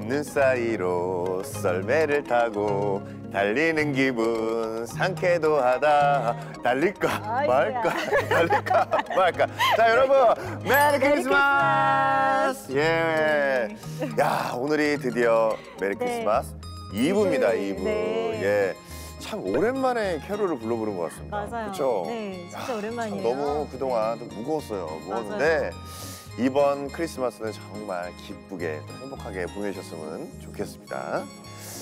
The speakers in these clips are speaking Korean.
눈 사이로 썰매를 타고 달리는 기분 상쾌도 하다. 달릴까 말까 달릴까 말까. 자 여러분 메리 크리스마스. 예. 야 오늘이 드디어 메리 크리스마스 2부입니다. 2부. 네. 예. 참 오랜만에 캐롤을 불러보는 것 같습니다. 맞아요. 그렇죠? 네, 진짜 오랜만이에요. 참 너무 그동안 좀 무거웠어요. 무거웠는데 이번 크리스마스는 정말 기쁘게 행복하게 보내셨으면 좋겠습니다.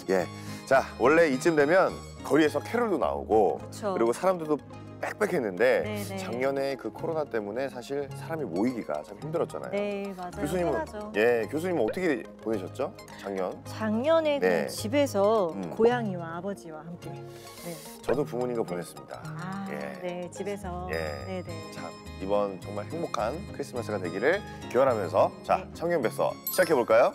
예, 자 원래 이쯤 되면 거리에서 캐롤도 나오고 그쵸. 그리고 사람들도 빽빽했는데 네네. 작년에 그 코로나 때문에 사실 사람이 모이기가 참 힘들었잖아요. 네, 맞아요. 교수님은 흔하죠. 예, 교수님은 어떻게 보내셨죠? 작년? 작년에는 네. 집에서 음. 고양이와 아버지와 함께. 네. 저도 부모님과 보냈습니다. 아, 예. 네, 집에서. 예. 네, 네. 참 이번 정말 행복한 크리스마스가 되기를 기원하면서 자 네. 청년백서 시작해 볼까요?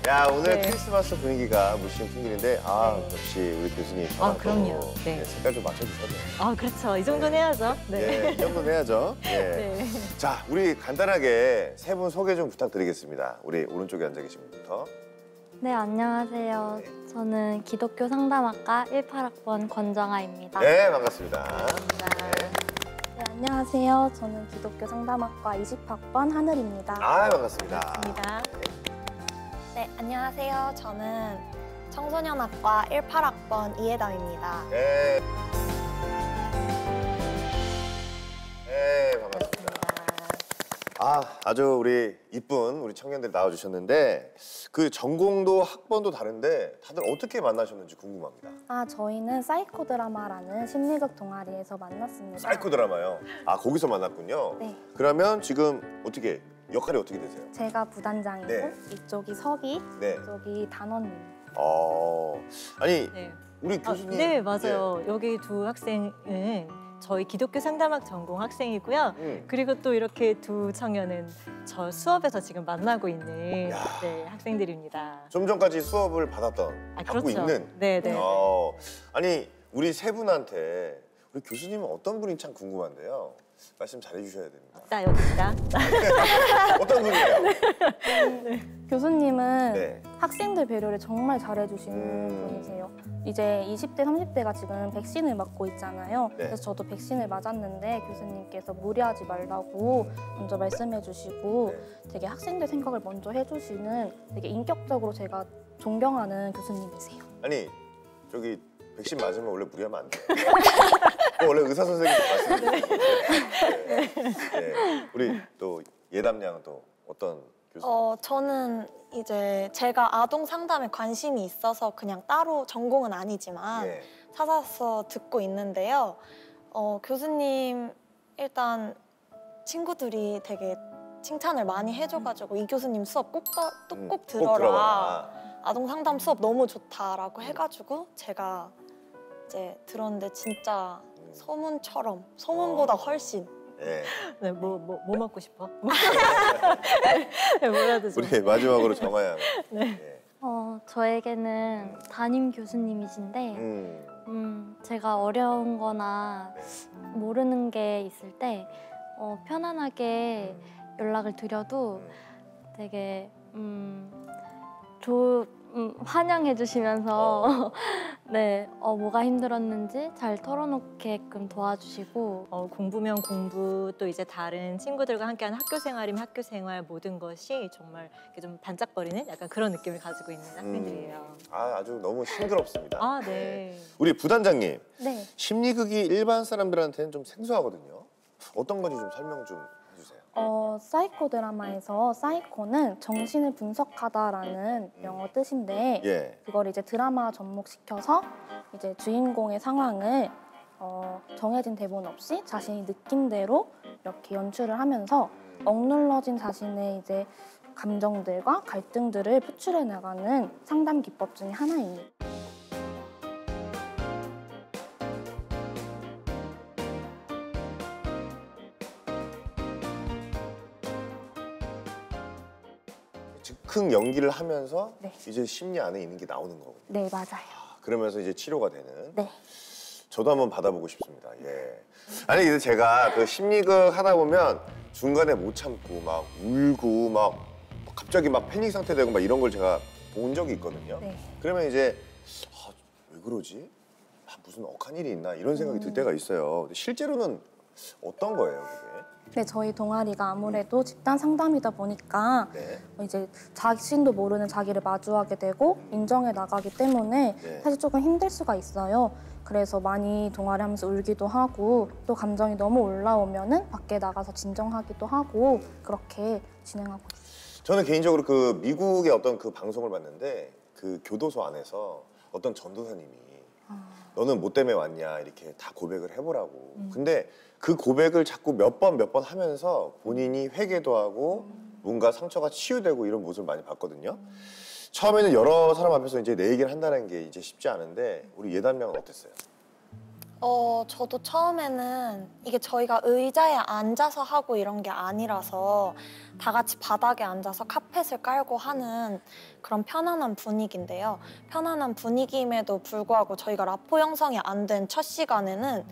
야 오늘 네. 크리스마스 분위기가 물씬 풍기는데 아 역시 우리 교수님 전화도 그럼요. 네. 색깔 좀 맞춰주셔야 돼요. 아, 그렇죠. 이 정도는 해야죠. 네. 예, 이 정도는 해야죠. 예. 네. 자 우리 간단하게 세 분 소개 좀 부탁드리겠습니다. 우리 오른쪽에 앉아 계신 분부터. 네, 안녕하세요. 저는 기독교 상담학과 18학번 권정아입니다. 네 반갑습니다. 네, 안녕하세요. 저는 기독교 상담학과 20학번 하늘입니다. 아 반갑습니다. 반갑습니다. 네, 안녕하세요. 저는 청소년학과 18학번 이해담입니다. 네. 네 반갑습니다. 아, 아주 우리 이쁜 우리 청년들 나와주셨는데 그 전공도 학번도 다른데 다들 어떻게 만나셨는지 궁금합니다. 저희는 사이코 드라마라는 심리극 동아리에서 만났습니다. 사이코 드라마요? 아, 거기서 만났군요. 네. 그러면 지금 어떻게 역할이 어떻게 되세요? 제가 부단장이고 네. 이쪽이 서기, 네. 이쪽이 단원님. 아니 네. 우리 교수님. 네, 맞아요. 여기 두 학생은 저희 기독교 상담학 전공 학생이고요. 그리고 또 이렇게 두 청년은 저 수업에서 지금 만나고 있는 네, 학생들입니다. 좀 전까지 수업을 받고 그렇죠. 있는. 네, 네. 아니 우리 세 분한테 우리 교수님은 어떤 분인지 참 궁금한데요. 말씀 잘해주셔야 됩니다. 자, 여기입니다. 어떤 분이에요? 교수님은 네. 학생들 배려를 정말 잘해주시는 분이세요. 이제 20대, 30대가 지금 백신을 맞고 있잖아요. 네. 그래서 저도 백신을 맞았는데 교수님께서 무리하지 말라고 먼저 말씀해 주시고 네. 되게 학생들 생각을 먼저 해주시는 되게 인격적으로 제가 존경하는 교수님이세요. 아니 저기 백신 맞으면 원래 무리하면 안 돼. 원래 의사 선생님도 말씀드리고. 네. 우리 또 예담 양은 또 어떤 교수님? 저는 이제 제가 아동 상담에 관심이 있어서 그냥 따로 전공은 아니지만 네. 찾아서 듣고 있는데요. 교수님 일단 친구들이 되게 칭찬을 많이 해줘가지고 이 교수님 수업 꼭 들어라. 아동 상담 수업 너무 좋다라고 해가지고 제가 이제 들었는데 진짜 소문처럼 소문보다 훨씬. 네. 네, 뭐 먹고 싶어? 네, 뭐라도 좀. 우리 마지막으로 정아 양. 네. 네. 저에게는 담임 교수님이신데 제가 어려운 거나 모르는 게 있을 때 편안하게 연락을 드려도 되게 환영해 주시면서 네, 뭐가 힘들었는지 잘 털어놓게끔 도와주시고 공부면 공부 또 이제 다른 친구들과 함께하는 학교 생활이면 학교 생활 모든 것이 정말 이렇게 좀 반짝거리는 약간 그런 느낌을 가지고 있는 학생들이에요. 아주 너무 싱그럽습니다. 네. 우리 부단장님. 네. 심리극이 일반 사람들한테는 좀 생소하거든요. 어떤 건지 좀 설명 좀 해주세요. 사이코 드라마에서 사이코는 정신을 분석하다라는 영어 뜻인데 예. 그걸 이제 드라마 접목시켜서 이제 주인공의 상황을 정해진 대본 없이 자신이 느낀 대로 이렇게 연출을 하면서 억눌러진 자신의 이제 감정들과 갈등들을 표출해 나가는 상담 기법 중에 하나입니다. 즉흥 연기를 하면서 네. 이제 심리 안에 있는 게 나오는 거군요. 네, 맞아요. 그러면서 이제 치료가 되는. 네. 저도 한번 받아보고 싶습니다. 예. 아니 근데 제가 그 심리극 하다 보면 중간에 못 참고 막 울고 막 갑자기 막 패닉 상태 되고 막 이런 걸 제가 본 적이 있거든요. 네. 그러면 이제 왜 그러지? 무슨 억한 일이 있나 이런 생각이 들 때가 있어요. 근데 실제로는 어떤 거예요, 그게? 네, 저희 동아리가 아무래도 집단 상담이다 보니까 네. 이제 자신도 모르는 자기를 마주하게 되고 인정해 나가기 때문에 네. 사실 조금 힘들 수가 있어요. 그래서 많이 동아리 하면서 울기도 하고 또 감정이 너무 올라오면은 밖에 나가서 진정하기도 하고 그렇게 진행하고 있어요. 저는 개인적으로 그 미국의 어떤 그 방송을 봤는데 그 교도소 안에서 어떤 전도사님이 너는 뭐 때문에 왔냐 이렇게 다 고백을 해보라고. 근데 그 고백을 자꾸 몇 번 하면서 본인이 회개도 하고 뭔가 상처가 치유되고 이런 모습을 많이 봤거든요. 처음에는 여러 사람 앞에서 이제 내 얘기를 한다는 게 이제 쉽지 않은데 우리 예단명은 어땠어요? 저도 처음에는 이게 저희가 의자에 앉아서 하고 이런 게 아니라서 다 같이 바닥에 앉아서 카펫을 깔고 하는 그런 편안한 분위기인데요. 편안한 분위기임에도 불구하고 저희가 라포 형성이 안 된 첫 시간에는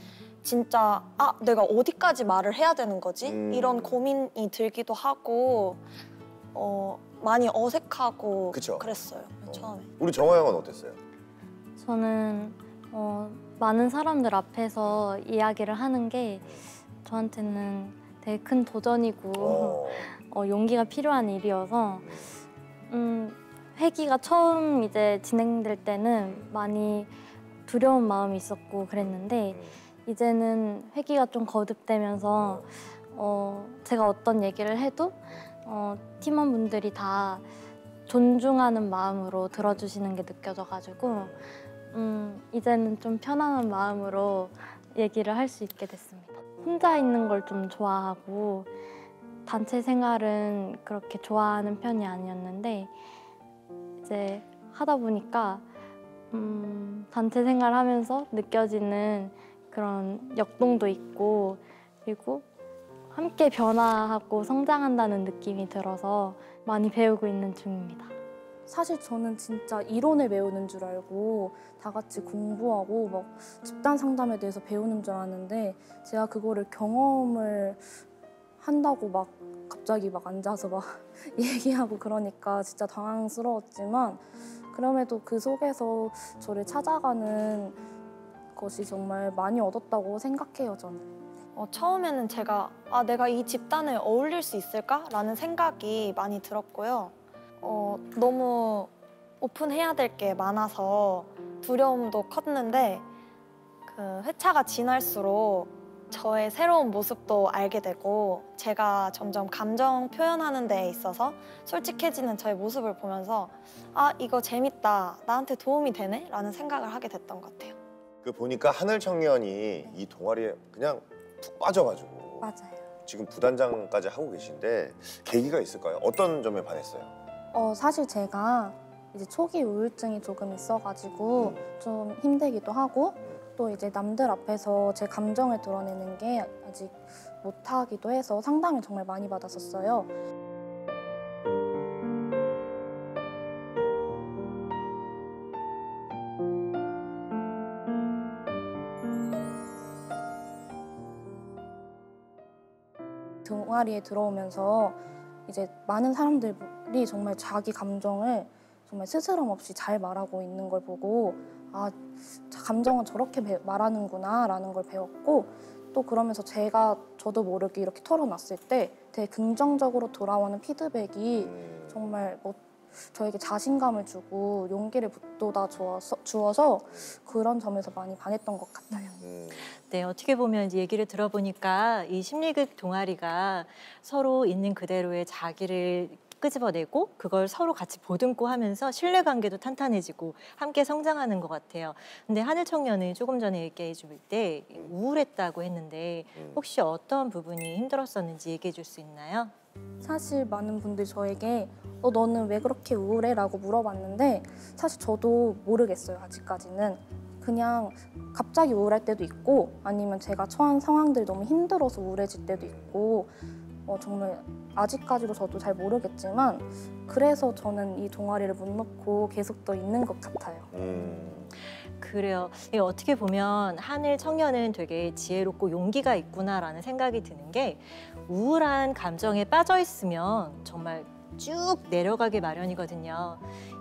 진짜 내가 어디까지 말을 해야 되는 거지? 이런 고민이 들기도 하고 많이 어색하고 그쵸? 그랬어요. 처음에. 우리 정화 형은 어땠어요? 저는 많은 사람들 앞에서 이야기를 하는 게 저한테는 되게 큰 도전이고 용기가 필요한 일이어서 회기가 처음 이제 진행될 때는 많이 두려운 마음이 있었고 그랬는데 이제는 회기가 좀 거듭되면서 제가 어떤 얘기를 해도 팀원분들이 다 존중하는 마음으로 들어주시는 게 느껴져가지고 이제는 좀 편안한 마음으로 얘기를 할 수 있게 됐습니다. 혼자 있는 걸 좀 좋아하고 단체 생활은 그렇게 좋아하는 편이 아니었는데 이제 하다 보니까 단체 생활하면서 느껴지는 그런 역동도 있고 그리고 함께 변화하고 성장한다는 느낌이 들어서 많이 배우고 있는 중입니다. 사실 저는 진짜 이론을 배우는 줄 알고 다 같이 공부하고 막 집단 상담에 대해서 배우는 줄 알았는데 제가 그거를 경험을 한다고 막 갑자기 막 앉아서 막 얘기하고 그러니까 진짜 당황스러웠지만 그럼에도 그 속에서 저를 찾아가는 것이 정말 많이 얻었다고 생각해요, 저는. 처음에는 제가 내가 이 집단에 어울릴 수 있을까라는 생각이 많이 들었고요. 너무 오픈해야 될 게 많아서 두려움도 컸는데 그 회차가 지날수록 저의 새로운 모습도 알게 되고 제가 점점 감정 표현하는 데 있어서 솔직해지는 저의 모습을 보면서 이거 재밌다, 나한테 도움이 되네? 라는 생각을 하게 됐던 것 같아요. 그 보니까 하늘 청년이 이 동아리에 그냥 푹 빠져가지고 맞아요. 지금 부단장까지 하고 계신데 계기가 있을까요? 어떤 점에 반했어요? 사실 제가 이제 초기 우울증이 조금 있어가지고 좀 힘들기도 하고 또 이제 남들 앞에서 제 감정을 드러내는 게 아직 못하기도 해서 상담을 정말 많이 받았었어요. 동아리에 들어오면서 이제 많은 사람들이 정말 자기 감정을 정말 스스럼 없이 잘 말하고 있는 걸 보고 감정은 저렇게 말하는구나 라는 걸 배웠고 또 그러면서 저도 모르게 이렇게 털어놨을 때 되게 긍정적으로 돌아오는 피드백이 정말 저에게 자신감을 주고 용기를 북돋아 주어서 그런 점에서 많이 반했던 것 같아요. 네, 어떻게 보면 이제 얘기를 들어보니까 이 심리극 동아리가 서로 있는 그대로의 자기를 끄집어내고 그걸 서로 같이 보듬고 하면서 신뢰관계도 탄탄해지고 함께 성장하는 것 같아요. 근데 하늘 청년은 조금 전에 얘기해 줄 때 우울했다고 했는데 혹시 어떤 부분이 힘들었었는지 얘기해 줄 수 있나요? 사실 많은 분들이 저에게 너는 왜 그렇게 우울해? 라고 물어봤는데 사실 저도 모르겠어요. 아직까지는. 그냥 갑자기 우울할 때도 있고 아니면 제가 처한 상황들이 너무 힘들어서 우울해질 때도 있고 정말 아직까지도 저도 잘 모르겠지만 그래서 저는 이 동아리를 못 놓고 계속 또 있는 것 같아요. 그래요. 이게 어떻게 보면 하늘 청년은 되게 지혜롭고 용기가 있구나라는 생각이 드는 게 우울한 감정에 빠져 있으면 정말 쭉 내려가기 마련이거든요.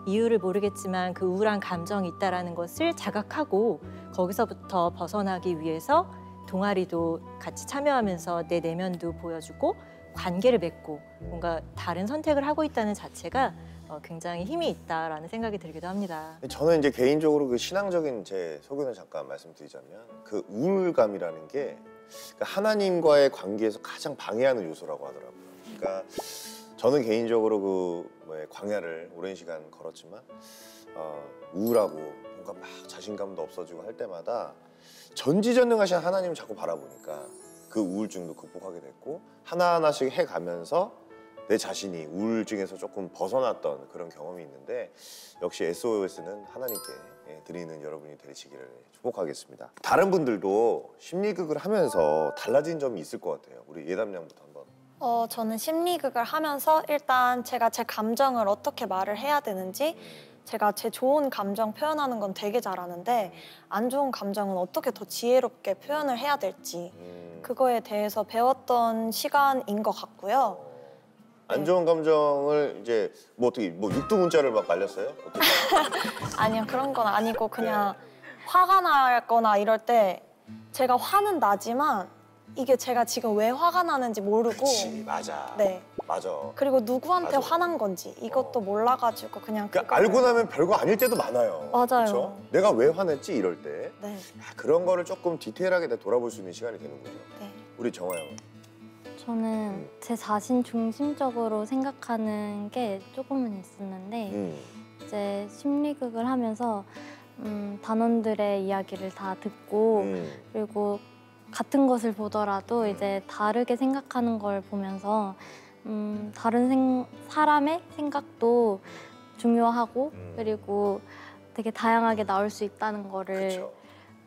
이유를 모르겠지만 그 우울한 감정이 있다라는 것을 자각하고 거기서부터 벗어나기 위해서 동아리도 같이 참여하면서 내 내면도 보여주고 관계를 맺고 뭔가 다른 선택을 하고 있다는 자체가 굉장히 힘이 있다라는 생각이 들기도 합니다. 저는 이제 개인적으로 그 신앙적인 제 소견을 잠깐 말씀드리자면 그 우울감이라는 게 하나님과의 관계에서 가장 방해하는 요소라고 하더라고요. 그러니까 저는 개인적으로 그 광야를 오랜 시간 걸었지만 우울하고 뭔가 막 자신감도 없어지고 할 때마다 전지전능하신 하나님을 자꾸 바라보니까 그 우울증도 극복하게 됐고 하나하나씩 해가면서 내 자신이 우울증에서 조금 벗어났던 그런 경험이 있는데 역시 SOS는 하나님께 드리는 여러분이 되시기를 축복하겠습니다. 다른 분들도 심리극을 하면서 달라진 점이 있을 것 같아요. 우리 예담양부터 한번. 저는 심리극을 하면서 일단 제가 제 감정을 어떻게 말을 해야 되는지 제가 제 좋은 감정 표현하는 건 되게 잘하는데 안 좋은 감정은 어떻게 더 지혜롭게 표현을 해야 될지 그거에 대해서 배웠던 시간인 것 같고요. 안 좋은 감정을 이제 뭐 어떻게 뭐 육두문자를 막 날렸어요? 어떻게? 아니요, 그런 건 아니고 그냥 화가 나거나 이럴 때 제가 화는 나지만 이게 제가 지금 왜 화가 나는지 모르고 그치, 맞아. 네. 맞아. 그리고 누구한테 맞아. 화난 건지 이것도 몰라가지고 그냥 그러니까 알고 나면 별거 아닐 때도 많아요. 맞아요. 그쵸? 내가 왜 화냈지 이럴 때 네. 그런 거를 조금 디테일하게 돌아볼 수 있는 시간이 되는군요. 네. 우리 정화 형은? 저는 제 자신 중심적으로 생각하는 게 조금은 있었는데 이제 심리극을 하면서 단원들의 이야기를 다 듣고 그리고 같은 것을 보더라도 이제 다르게 생각하는 걸 보면서 다른 사람의 생각도 중요하고 그리고 되게 다양하게 나올 수 있다는 거를 그쵸.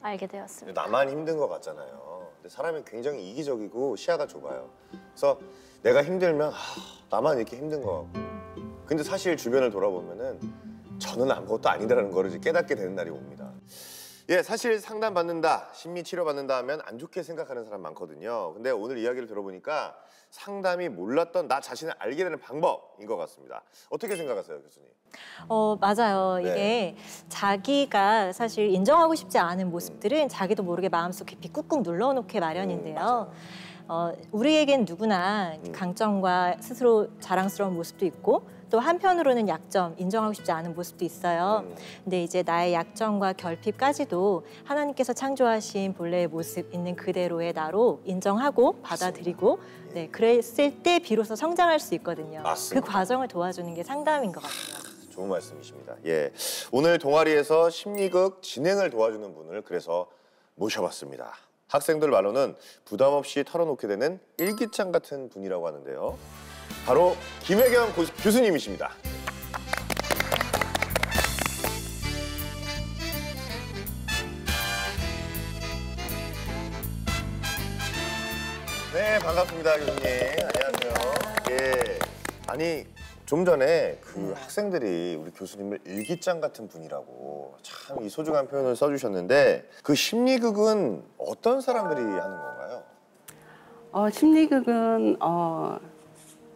알게 되었습니다. 나만 힘든 것 같잖아요. 근데 사람이 굉장히 이기적이고 시야가 좁아요. 그래서 내가 힘들면 나만 이렇게 힘든 것 같고 근데 사실 주변을 돌아보면은 저는 아무것도 아니다라는 거를 이제 깨닫게 되는 날이 옵니다. 예, 사실 상담 받는다, 심리 치료 받는다 하면 안 좋게 생각하는 사람 많거든요. 근데 오늘 이야기를 들어보니까 상담이 몰랐던 나 자신을 알게 되는 방법인 것 같습니다. 어떻게 생각하세요, 교수님? 맞아요. 네. 이게 자기가 사실 인정하고 싶지 않은 모습들은 자기도 모르게 마음속 깊이 꾹꾹 눌러놓게 마련인데요. 우리에겐 누구나 강점과 스스로 자랑스러운 모습도 있고 또 한편으로는 약점, 인정하고 싶지 않은 모습도 있어요. 근데 이제 나의 약점과 결핍까지도 하나님께서 창조하신 본래의 모습 있는 그대로의 나로 인정하고 받아들이고 네, 그랬을 때 비로소 성장할 수 있거든요. 맞습니다. 그 과정을 도와주는 게 상담인 것 같아요. 좋은 말씀이십니다. 예, 오늘 동아리에서 심리극 진행을 도와주는 분을 그래서 모셔봤습니다. 학생들 말로는 부담 없이 털어놓게 되는 일기장 같은 분이라고 하는데요. 바로 김혜경 교수님이십니다. 네, 반갑습니다, 교수님. 안녕하세요. 예, 아니 좀 전에 그 학생들이 우리 교수님을 일기장 같은 분이라고 참 이 소중한 표현을 써주셨는데 그 심리극은 어떤 사람들이 하는 건가요? 심리극은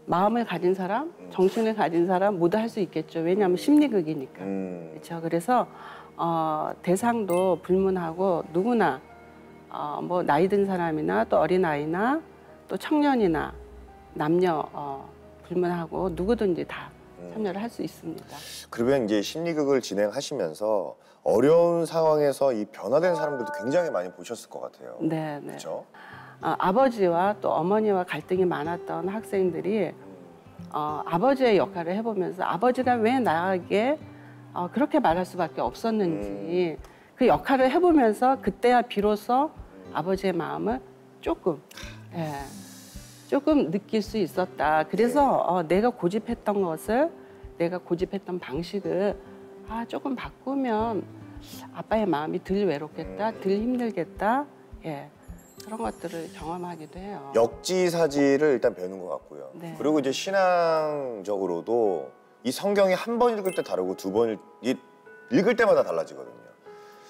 마음을 가진 사람, 정신을 가진 사람 모두 할 수 있겠죠. 왜냐하면 심리극이니까. 그렇죠. 그래서 대상도 불문하고 누구나 뭐 나이 든 사람이나 또 어린아이나 또 청년이나 남녀 불문하고 누구든지 다 참여를 할 수 있습니다. 그러면 이제 심리극을 진행하시면서 어려운 상황에서 이 변화된 사람들도 굉장히 많이 보셨을 것 같아요. 네, 네. 그렇죠? 아버지와 또 어머니와 갈등이 많았던 학생들이 아버지의 역할을 해보면서 아버지가 왜 나에게 그렇게 말할 수밖에 없었는지 그 역할을 해보면서 그때야 비로소 아버지의 마음을 조금 느낄 수 있었다. 그래서 내가 고집했던 방식을 조금 바꾸면 아빠의 마음이 덜 외롭겠다, 덜 힘들겠다. 그런 것들을 경험하기도 해요. 역지사지를 일단 배우는 것 같고요. 네. 그리고 이제 신앙적으로도 이 성경이 한 번 읽을 때 다르고 두 번 읽을 때마다 달라지거든요.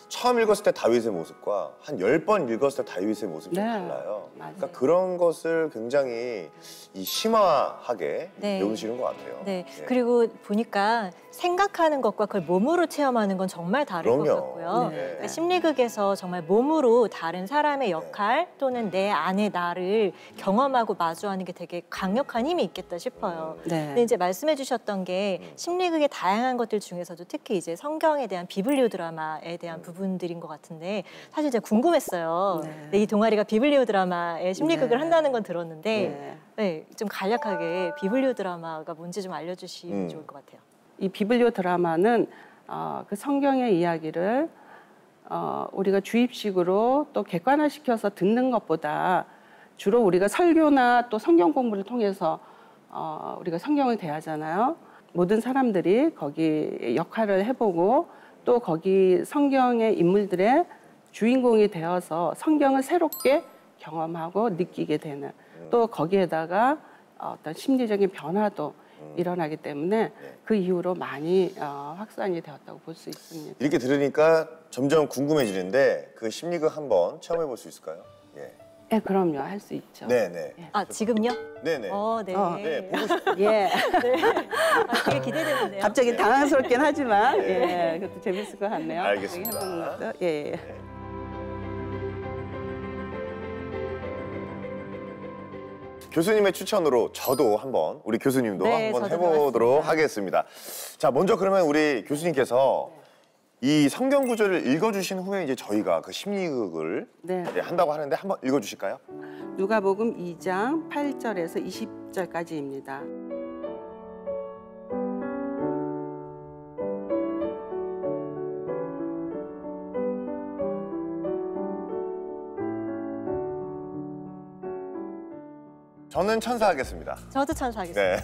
처음 읽었을 때 다윗의 모습과 한 10번 읽었을 때 다윗의 모습이 좀 달라요. 맞아요. 그러니까 그런 것을 굉장히 이 심화하게 네. 배우시는 것 같아요. 네. 예. 그리고 보니까 생각하는 것과 그걸 몸으로 체험하는 건 정말 다른 것 그럼요. 같고요. 네. 그러니까 심리극에서 정말 몸으로 다른 사람의 역할 또는 내 안의 나를 경험하고 마주하는 게 되게 강력한 힘이 있겠다 싶어요. 네. 근데 이제 말씀해 주셨던 게 심리극의 다양한 것들 중에서도 특히 이제 성경에 대한 비블리오 드라마에 대한 부분들인 것 같은데 사실 제가 궁금했어요. 네. 네, 이 동아리가 비블리오 드라마에 심리극을 네. 한다는 건 들었는데 네. 좀 간략하게 비블리오 드라마가 뭔지 좀 알려주시면 좋을 것 같아요. 이 비블리오 드라마는 그 성경의 이야기를 우리가 주입식으로 또 객관화시켜서 듣는 것보다 주로 우리가 설교나 또 성경 공부를 통해서 우리가 성경을 대하잖아요. 모든 사람들이 거기 역할을 해보고 또 거기 성경의 인물들의 주인공이 되어서 성경을 새롭게 경험하고 느끼게 되는 또 거기에다가 어떤 심리적인 변화도 일어나기 때문에 그 이후로 많이 확산이 되었다고 볼 수 있습니다. 이렇게 들으니까 점점 궁금해지는데 그 심리극 한번 체험해 볼 수 있을까요? 예. 네, 그럼요. 할 수 있죠. 네네. 아, 지금요? 네네. 네. 네, 보고 싶어요. 예. 아, 되게 기대되는데요. 갑자기 당황스럽긴 하지만 그것도 재밌을 것 같네요. 알겠습니다. 해보는 것도. 예. 교수님의 추천으로 저도 한번 우리 교수님도 네, 한번 저도 해보도록 해봤습니다. 하겠습니다. 자, 먼저 그러면 우리 교수님께서 이 성경 구절을 읽어주신 후에 이제 저희가 그 심리극을 네. 한다고 하는데 한번 읽어주실까요? 누가복음 2장 8절에서 20절까지입니다. 저는 천사하겠습니다. 저도 천사하겠습니다. 네.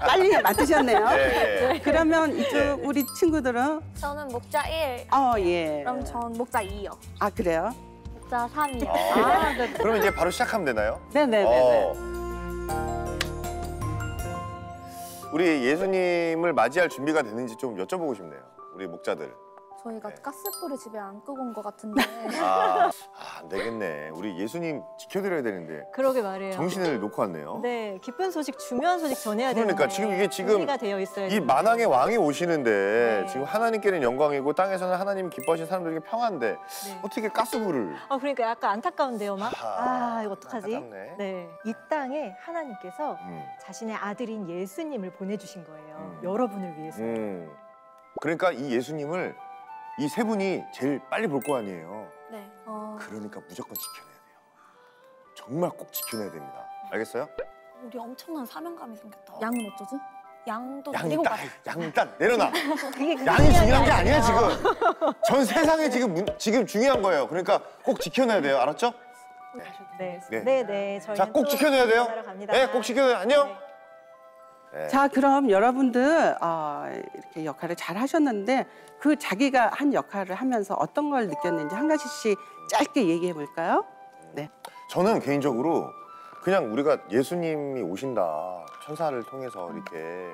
빨리 맡으셨네요. 네. 그러면 이쪽 네. 우리 친구들은 저는 목자 1. 예. 그럼 전 목자 2요. 아 그래요? 자, 3이요. 네. 그럼 이제 바로 시작하면 되나요? 네네네. 우리 예수님을 맞이할 준비가 됐는지 좀 여쭤보고 싶네요. 우리 목자들. 저희가 네. 가스불을 집에 안 끄고 온 것 같은데 안 되겠네. 우리 예수님 지켜드려야 되는데 그러게 말이에요. 정신을 놓고 왔네요. 네, 기쁜 소식, 중요한 소식 전해야 그러니까 되는데 지금 이게 지금 준비가 되어 있어야 이 되는데. 만왕의 왕이 오시는데 네. 지금 하나님께는 영광이고 땅에서는 하나님 기뻐하시는 사람들에게 평안데 네. 어떻게 가스불을? 그러니까 약간 안타까운데요, 막. 아하, 이거 어떡하지? 안타깝네. 네, 이 땅에 하나님께서 자신의 아들인 예수님을 보내주신 거예요. 여러분을 위해서. 그러니까 이 예수님을 이 세 분이 제일 빨리 볼 거 아니에요. 네. 그러니까 무조건 지켜내야 돼요. 정말 꼭 지켜내야 됩니다. 알겠어요? 우리 엄청난 사명감이 생겼다. 양은 어쩌지? 양도 양이 데리고 딱, 가. 양이 딱 내려놔. 그게 양이 중요한 게 아니야 지금. 전 세상에 지금 중요한 거예요. 그러니까 꼭 지켜내야 돼요. 알았죠? 네, 네. 네, 네. 저희는 자, 꼭 또 지켜내야 돼요. 만나러 갑니다. 네, 꼭 지켜내야 안녕. 네. 네. 자 그럼 여러분들 이렇게 역할을 잘 하셨는데 그 자기가 한 역할을 하면서 어떤 걸 느꼈는지 한 가지씩 짧게 얘기해 볼까요? 네. 저는 개인적으로 그냥 우리가 예수님이 오신다 천사를 통해서 이렇게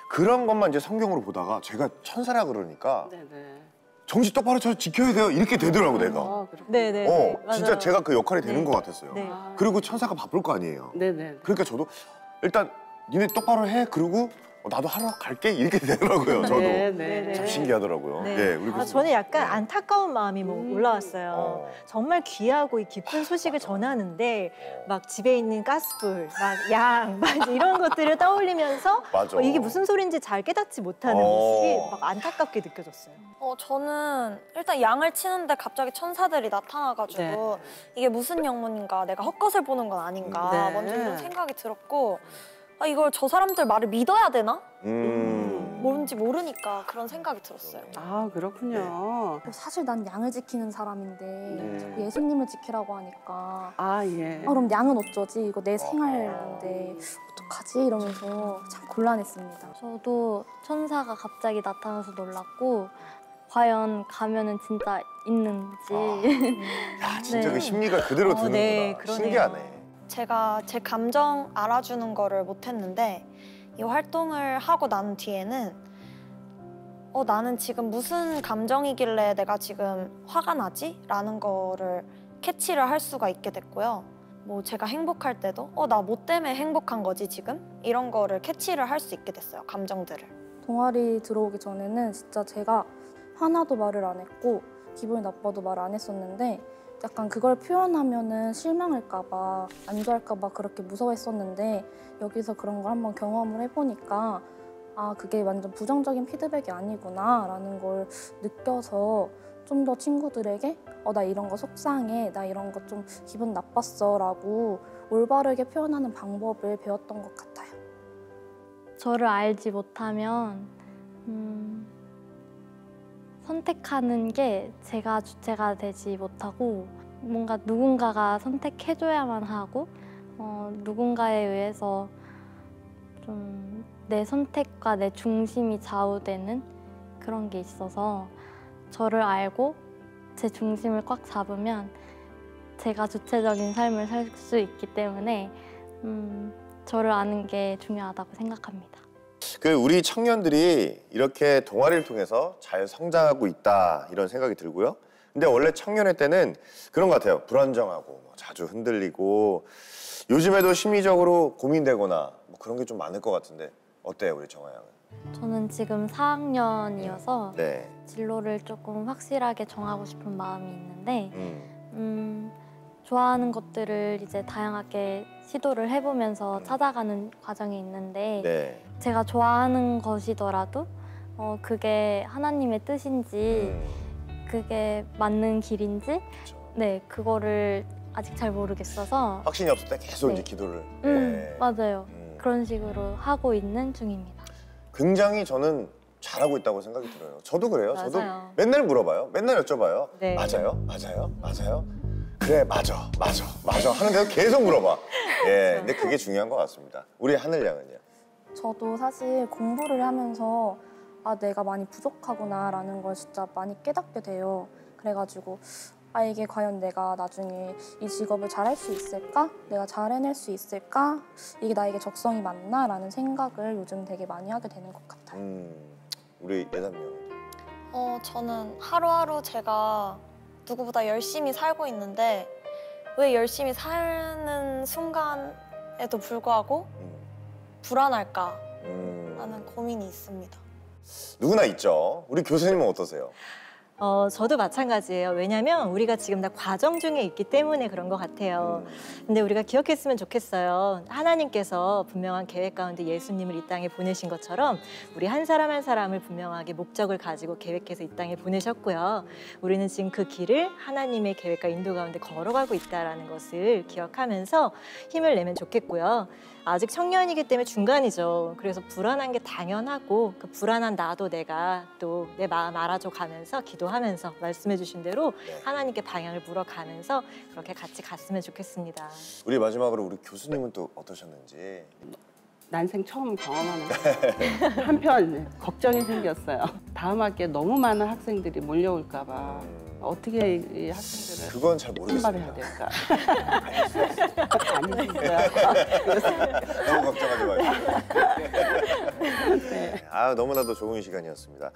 그런 것만 이제 성경으로 보다가 제가 천사라 그러니까 네네. 정신 똑바로 차려 지켜야 돼요 이렇게 되더라고 내가. 네, 네, 네. 진짜 맞아요. 제가 그 역할이 되는 네. 것 같았어요. 네. 그리고 천사가 바쁠 거 아니에요. 네네. 그러니까 저도 일단 니네 똑바로 해 그러고 나도 하러 갈게 이렇게 되더라고요. 저도 네네. 참 신기하더라고요. 네. 예, 우리 교수님. 저는 약간 네. 안타까운 마음이 올라왔어요. 정말 귀하고 이 기쁜 소식을 맞아. 전하는데 막 집에 있는 가스불, 막 양, 막 이런 것들을 떠올리면서 맞아. 이게 무슨 소리인지 잘 깨닫지 못하는 모습이 막 안타깝게 느껴졌어요. 저는 일단 양을 치는데 갑자기 천사들이 나타나가지고 네. 이게 무슨 영문인가, 내가 헛것을 보는 건 아닌가, 네. 먼저 이런 생각이 들었고, 아, 이걸 저 사람들 말을 믿어야 되나? 뭔지 모르니까 그런 생각이 들었어요. 아, 그렇군요. 사실 난 양을 지키는 사람인데 자꾸 예수님을 지키라고 하니까 아, 예. 그럼 양은 어쩌지? 이거 내 생활인데 어떡하지? 이러면서 참 곤란했습니다. 저도 천사가 갑자기 나타나서 놀랐고 과연 가면은 진짜 있는지. 야, 진짜 네. 그 심리가 그대로 드는구나. 네, 그러네요. 신기하네. 제가 제 감정 알아주는 거를 못했는데 이 활동을 하고 난 뒤에는 나는 지금 무슨 감정이길래 내가 지금 화가 나지? 라는 거를 캐치를 할 수가 있게 됐고요. 뭐 제가 행복할 때도 나 뭐 때문에 행복한 거지 지금? 이런 거를 캐치를 할 수 있게 됐어요, 감정들을. 동아리 들어오기 전에는 진짜 제가 화나도 말을 안 했고 기분이 나빠도 말 안 했었는데 약간 그걸 표현하면은 실망할까 봐, 안 좋아할까 봐 그렇게 무서워했었는데 여기서 그런 걸 한번 경험을 해보니까 아, 그게 완전 부정적인 피드백이 아니구나 라는 걸 느껴서 좀 더 친구들에게 나 이런 거 속상해, 나 이런 거 좀 기분 나빴어 라고 올바르게 표현하는 방법을 배웠던 것 같아요. 저를 알지 못하면 선택하는 게 제가 주체가 되지 못하고 뭔가 누군가가 선택해줘야만 하고 누군가에 의해서 좀 내 선택과 내 중심이 좌우되는 그런 게 있어서 저를 알고 제 중심을 꽉 잡으면 제가 주체적인 삶을 살 수 있기 때문에 저를 아는 게 중요하다고 생각합니다. 그 우리 청년들이 이렇게 동아리를 통해서 잘 성장하고 있다 이런 생각이 들고요. 근데 원래 청년의 때는 그런 것 같아요. 불안정하고 자주 흔들리고 요즘에도 심리적으로 고민되거나 뭐 그런 게 좀 많을 것 같은데 어때요, 우리 정아 양은? 저는 지금 4학년이어서 네. 진로를 조금 확실하게 정하고 싶은 마음이 있는데 좋아하는 것들을 이제 다양하게 시도를 해보면서 찾아가는 과정이 있는데 네. 제가 좋아하는 것이더라도 그게 하나님의 뜻인지 그게 맞는 길인지 그렇죠. 네, 그거를 아직 잘 모르겠어서 확신이 없을 때 계속 네. 이제 기도를. 네. 맞아요. 그런 식으로 하고 있는 중입니다. 굉장히 저는 잘하고 있다고 생각이 들어요. 저도 그래요. 저도 맞아요. 맨날 물어봐요. 맨날 여쭤봐요. 네. 맞아요? 맞아요? 맞아요? 그래, 맞아. 하는데도 계속 물어봐. 예, 근데 그게 중요한 것 같습니다. 우리 하늘 양은요? 저도 사실 공부를 하면서 아, 내가 많이 부족하구나 라는 걸 진짜 많이 깨닫게 돼요. 그래가지고 아, 이게 과연 내가 나중에 이 직업을 잘할 수 있을까? 내가 잘 해낼 수 있을까? 이게 나에게 적성이 맞나? 라는 생각을 요즘 되게 많이 하게 되는 것 같아요. 우리 예담 양은? 저는 하루하루 제가 누구보다 열심히 살고 있는데 왜 열심히 사는 순간에도 불구하고 불안할까? 라는 고민이 있습니다. 누구나 있죠. 우리 교수님은 어떠세요? 저도 마찬가지예요. 왜냐면 우리가 지금 다 과정 중에 있기 때문에 그런 것 같아요. 근데 우리가 기억했으면 좋겠어요. 하나님께서 분명한 계획 가운데 예수님을 이 땅에 보내신 것처럼 우리 한 사람 한 사람을 분명하게 목적을 가지고 계획해서 이 땅에 보내셨고요. 우리는 지금 그 길을 하나님의 계획과 인도 가운데 걸어가고 있다는 것을 기억하면서 힘을 내면 좋겠고요. 아직 청년이기 때문에 중간이죠. 그래서 불안한 게 당연하고 그 불안한 나도 내가 또 내 마음 알아줘 가면서 기도하면서 말씀해 주신 대로 하나님께 방향을 물어가면서 그렇게 같이 갔으면 좋겠습니다. 우리 마지막으로 우리 교수님은 또 어떠셨는지? 난생 처음 경험하는 거예요. 한편 걱정이 생겼어요. 다음 학기에 너무 많은 학생들이 몰려올까 봐 어떻게 이 학생들을 그건 잘 모르겠습니다. 선발해야 될까? 아니시고요. 너무 걱정하지 마시고. 네. 아, 너무나도 좋은 시간이었습니다.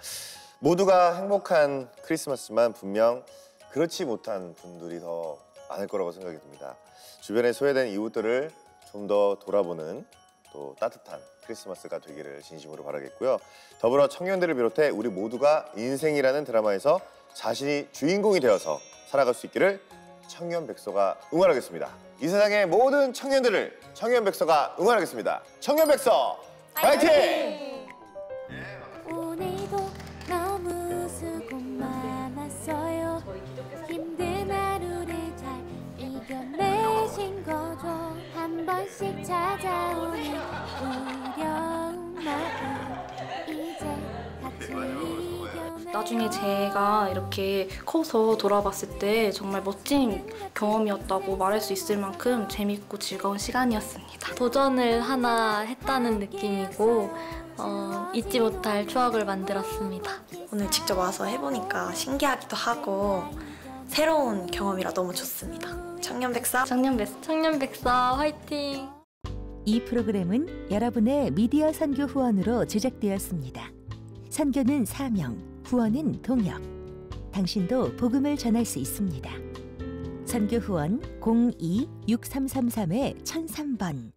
모두가 행복한 크리스마스만 분명 그렇지 못한 분들이 더 많을 거라고 생각이 듭니다. 주변에 소외된 이웃들을 좀 더 돌아보는 또 따뜻한 크리스마스가 되기를 진심으로 바라겠고요. 더불어 청년들을 비롯해 우리 모두가 인생이라는 드라마에서 자신이 주인공이 되어서 살아갈 수 있기를 청년백서가 응원하겠습니다. 이 세상의 모든 청년들을 청년백서가 응원하겠습니다. 청년백서 파이팅! 오늘도 너무 수고 많았어요. 힘든 하루를 잘 이겨내신 거죠. 한 번씩 하나씩 찾아오는 두려운 마음 이제 같이 이겨내. 나중에 제가 이렇게 커서 돌아봤을 때 정말 멋진 경험이었다고 말할 수 있을 만큼 재밌고 즐거운 시간이었습니다. 도전을 하나 했다는 느낌이고 잊지 못할 추억을 만들었습니다. 오늘 직접 와서 해보니까 신기하기도 하고 새로운 경험이라 너무 좋습니다. 청년백사 화이팅! 이 프로그램은 여러분의 미디어 선교 후원으로 제작되었습니다. 선교는 사명, 후원은 동역. 당신도 복음을 전할 수 있습니다. 선교 후원 02-6333-1003번